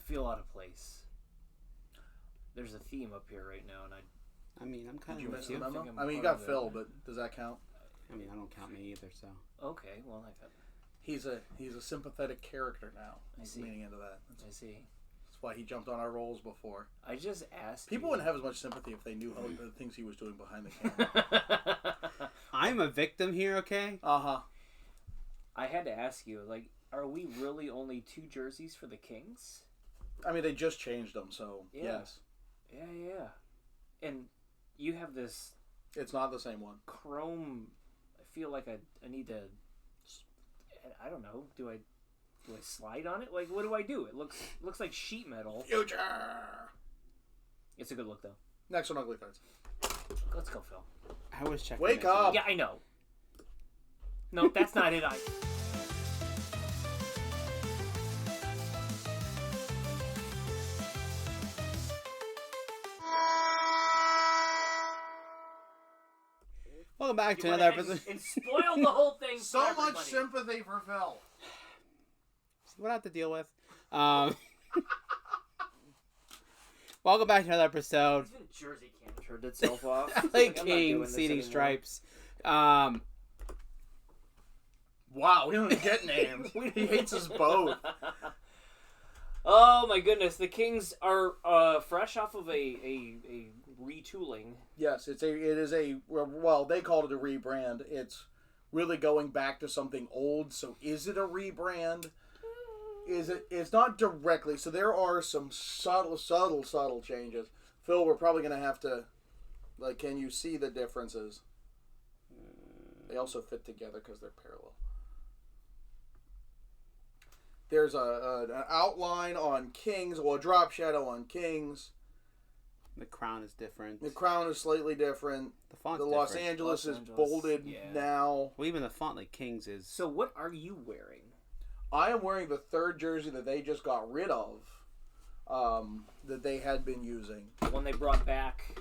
feel out of place. There's a theme up here right now, and I mean, I'm kind Did of you with miss you. the memo? I mean, you got Phil, but does that count? I mean, I don't count me either, so. Okay, well, I got... He's a sympathetic character now. I see. Leaning into that. I see. That's why he jumped on our roles before. I just asked People you... wouldn't have as much sympathy if they knew how the things he was doing behind the camera. I'm a victim here, okay? Uh-huh. I had to ask you, like, are we really only 2 jerseys for the Kings? I mean, they just changed them, so yes. Yeah. And you have this... It's not the same one. Chrome... I feel like I need to... I don't know. Do I slide on it? Like, what do I do? It looks like sheet metal. Future! It's a good look, though. Next one, ugly cards. Let's go, Phil. I was checking. Wake up! Yeah, I know. No, that's not it. Welcome back to another episode. And spoiled the whole thing. So much sympathy for Phil. What I have to deal with. Welcome back to another episode. Even Jersey can't turned itself off. LA Kings seeding stripes. Wow, we don't even get names. He hates us both. Oh my goodness, the Kings are fresh off of a retooling. Yes, it is a well, they called it a rebrand. It's really going back to something old. So is it a rebrand? Is it? It's not directly. So there are some subtle changes. Phil, we're probably going to have to, like, can you see the differences? They also fit together because they're parallel. There's an outline on Kings, well, a drop shadow on Kings. The crown is different. The crown is slightly different. The font's The different. Los Angeles is Angeles, bolded yeah. now. Well, even the font like Kings is. So what are you wearing? I am wearing the third jersey that they just got rid of, that they had been using. The one they brought back.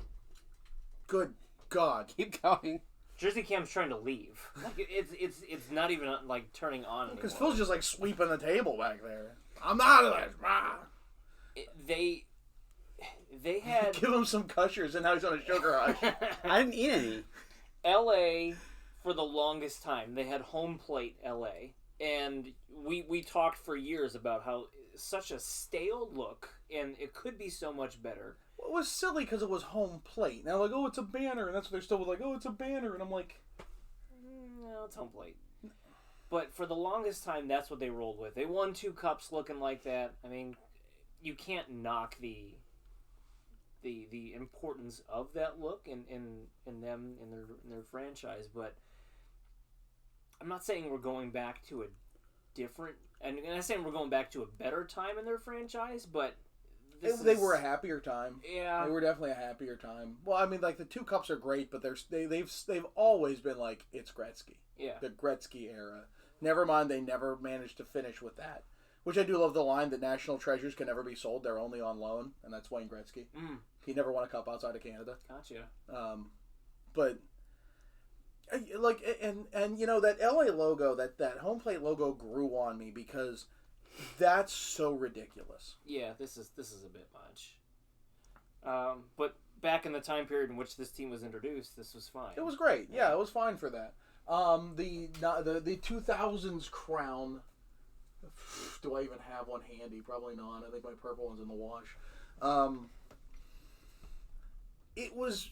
Good God. Keep going. Jersey Cam's trying to leave. Like it's not even like turning on anymore. Because Phil's just like sweeping the table back there. I'm out of this. They had Give him some Gushers and now he's on a sugar rush. I didn't eat any. LA for the longest time. They had home plate LA, and we talked for years about how such a stale look, and it could be so much better. Well, it was silly because it was home plate. Now like, oh, it's a banner, and that's what they're still like, oh, it's a banner, and I'm like, No, it's home plate. But for the longest time, that's what they rolled with. They won 2 cups looking like that. I mean, you can't knock the importance of that look in them in their franchise, but I'm not saying we're going back to a different, and I'm not saying we're going back to a better time in their franchise, but they were a happier time. Yeah, they were definitely a happier time. Well, I mean, like the 2 cups are great, but they've always been like, it's Gretzky. Yeah, the Gretzky era. Never mind, they never managed to finish with that. Which I do love the line that national treasures can never be sold; they're only on loan, and that's Wayne Gretzky. He never won a cup outside of Canada. Gotcha. But like, and you know that LA logo, that home plate logo grew on me because that's so ridiculous. Yeah, this is a bit much. But back in the time period in which this team was introduced, this was fine. It was great. Yeah, it was fine for that. The 2000s crown. Do I even have one handy? Probably not. I think my purple one's in the wash. It was.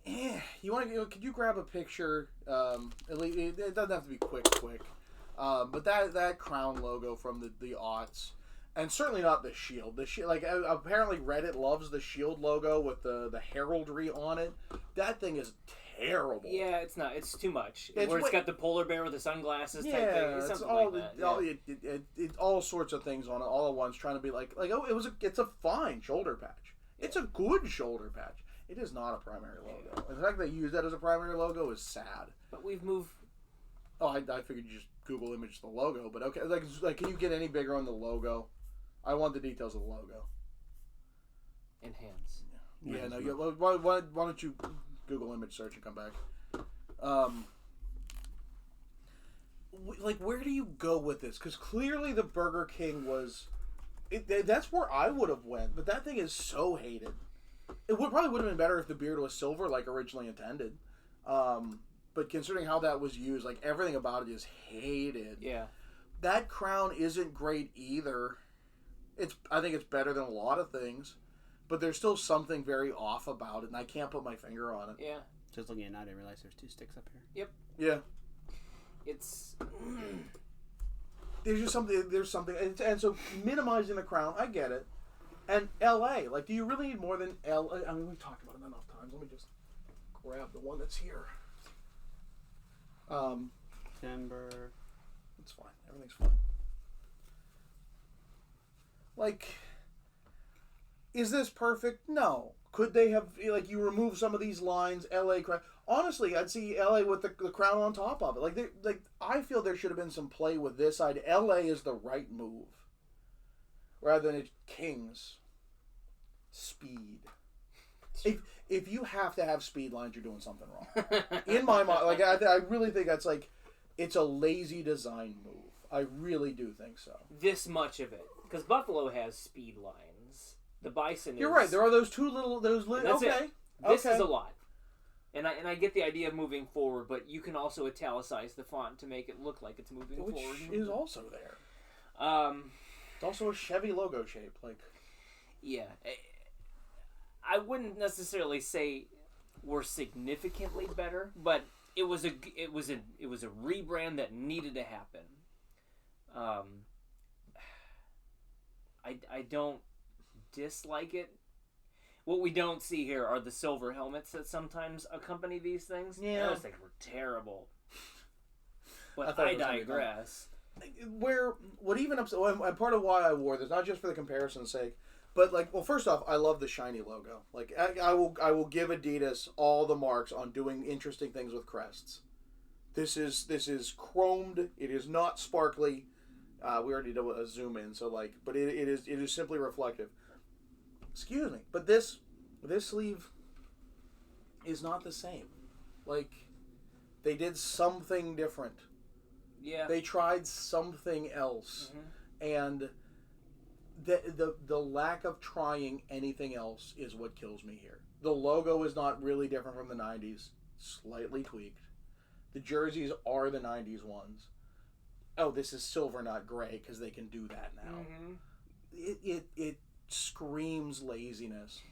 You want to? Could you grab a picture? It doesn't have to be quick. But that crown logo from the aughts, and certainly not the shield. The shield, like apparently Reddit loves the shield logo with the heraldry on it. That thing is terrible. Yeah, it's not. It's too much. It's got the polar bear with the sunglasses type thing. It's all like that. It all sorts of things on it all at once, trying to be like oh, it's a fine shoulder patch. Yeah. It's a good shoulder patch. It is not a primary logo. And the fact they use that as a primary logo is sad. But we've moved. Oh, I figured you just Google image the logo, but okay. Like, can you get any bigger on the logo? I want the details of the logo. Enhance. Yeah, no. Why don't you Google image search and come back? Like, where do you go with this? Because clearly the Burger King was That's where I would have went, but that thing is so hated. It probably would have been better if the beard was silver, like originally intended. But considering how that was used, like everything about it is hated. Yeah. That crown isn't great either. I think it's better than a lot of things, but there's still something very off about it, and I can't put my finger on it. Yeah. Just looking at it now, I didn't realize there's 2 sticks up here. Yep. Yeah. It's. There's just something. There's something, and so minimizing the crown, I get it. And L.A. Like, do you really need more than L.A.? I mean, we've talked about it enough times. Let me just grab the one that's here. Timber. It's fine. Everything's fine. Like, is this perfect? No. Could they have, like, you remove some of these lines, L.A. crown? Honestly, I'd see L.A. with the crown on top of it. Like, I feel there should have been some play with this side. L.A. is the right move. Rather than Kings. Speed. If you have to have speed lines, you're doing something wrong. In my mind, like, I really think that's, like, it's a lazy design move. I really do think so. This much of it. Because Buffalo has speed lines. The Bison You're right. There are those two little... That's okay. It. This is a lot. And I get the idea of moving forward, but you can also italicize the font to make it look like it's moving forward. Which is also there. It's also a Chevy logo shape. Like, yeah. I wouldn't necessarily say we're significantly better, but it was a rebrand that needed to happen. I don't dislike it. What we don't see here are the silver helmets that sometimes accompany these things. Yeah. Those things were terrible. But I I digress. What even upset, and part of why I wore this, not just for the comparison's sake, but like, well, first off, I love the shiny logo. Like, I will give Adidas all the marks on doing interesting things with crests. This is chromed. It is not sparkly. We already did a zoom in, so like, but it is simply reflective. Excuse me, but this sleeve is not the same. Like, they did something different. Yeah. They tried something else, and the lack of trying anything else is what kills me here. The logo is not really different from the 90s, slightly tweaked. The jerseys are the 90s ones. Oh, this is silver, not gray, because they can do that now. It screams laziness.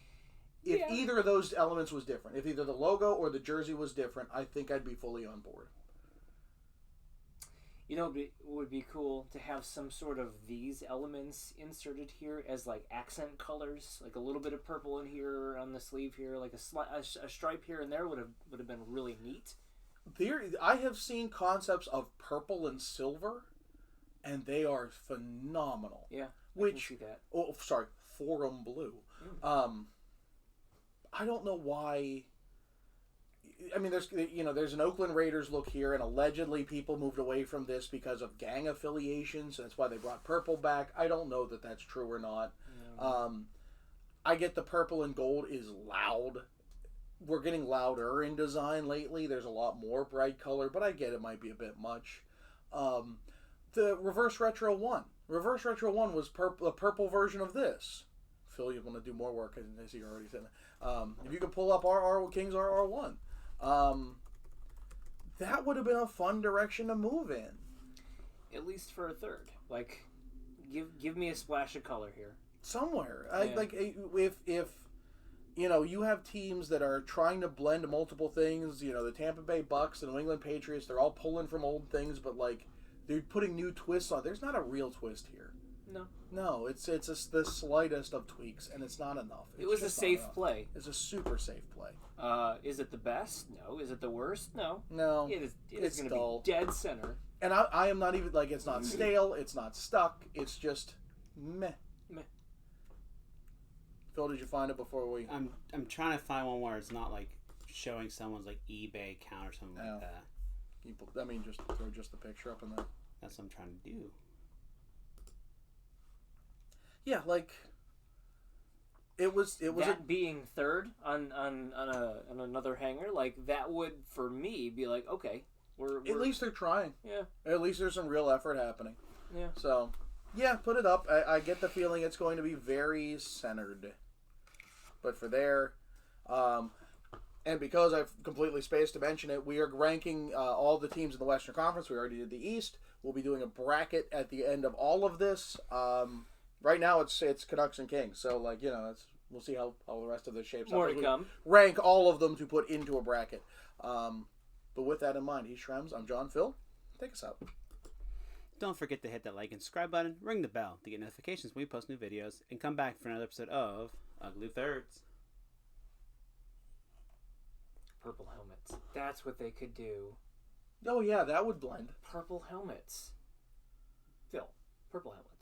If either of those elements was different, if either the logo or the jersey was different, I think I'd be fully on board. You know, it would be cool to have some sort of these elements inserted here as like accent colors, like a little bit of purple in here on the sleeve here, like a stripe here and there would have been really neat. I have seen concepts of purple and silver, and they are phenomenal. Yeah, which, I can see that. Oh, sorry, Forum Blue. I don't know why. I mean, there's an Oakland Raiders look here, and allegedly people moved away from this because of gang affiliations. So that's why they brought purple back. I don't know that that's true or not. I get the purple and gold is loud. We're getting louder in design lately. There's a lot more bright color, but I get it might be a bit much. The Reverse Retro 1. Reverse Retro 1 was a purple version of this. Phil, you want to do more work, as you already said. If you could pull up our Kings RR1. That would have been a fun direction to move in. At least for a third. Like, give me a splash of color here. Somewhere. Like, if you have teams that are trying to blend multiple things, the Tampa Bay Bucks, the New England Patriots, they're all pulling from old things, but, like, they're putting new twists on. There's not a real twist here. No, it's the slightest of tweaks, and it's not enough. It was a safe play. It's a super safe play. Is it the best? No. Is it the worst? No. No. It is going to be dead center. And I am not even, like, it's not stale, it's not stuck, it's just meh. Phil, did you find it before we... I'm trying to find one where it's not, like, showing someone's, like, eBay account or something like that. Just throw just the picture up in there. That's what I'm trying to do. Yeah, like, it was that being third on another hanger, like, that would, for me, be like, okay, we're at least they're trying. Yeah. At least there's some real effort happening. Yeah. So, Yeah, put it up. I get the feeling it's going to be very centered. But for there, and because I've completely spaced to mention it, we are ranking all the teams in the Western Conference. We already did the East. We'll be doing a bracket at the end of all of this. Right now, it's Canucks and Kings. So, like, we'll see how the rest of this shapes up. More to come. Rank all of them to put into a bracket. But with that in mind, he's Shrems. I'm John Phil. Take us out. Don't forget to hit that like and subscribe button, ring the bell to get notifications when we post new videos, and come back for another episode of Ugly Thirds. Purple helmets. That's what they could do. Oh, yeah, that would blend. Purple helmets. Phil, purple helmets.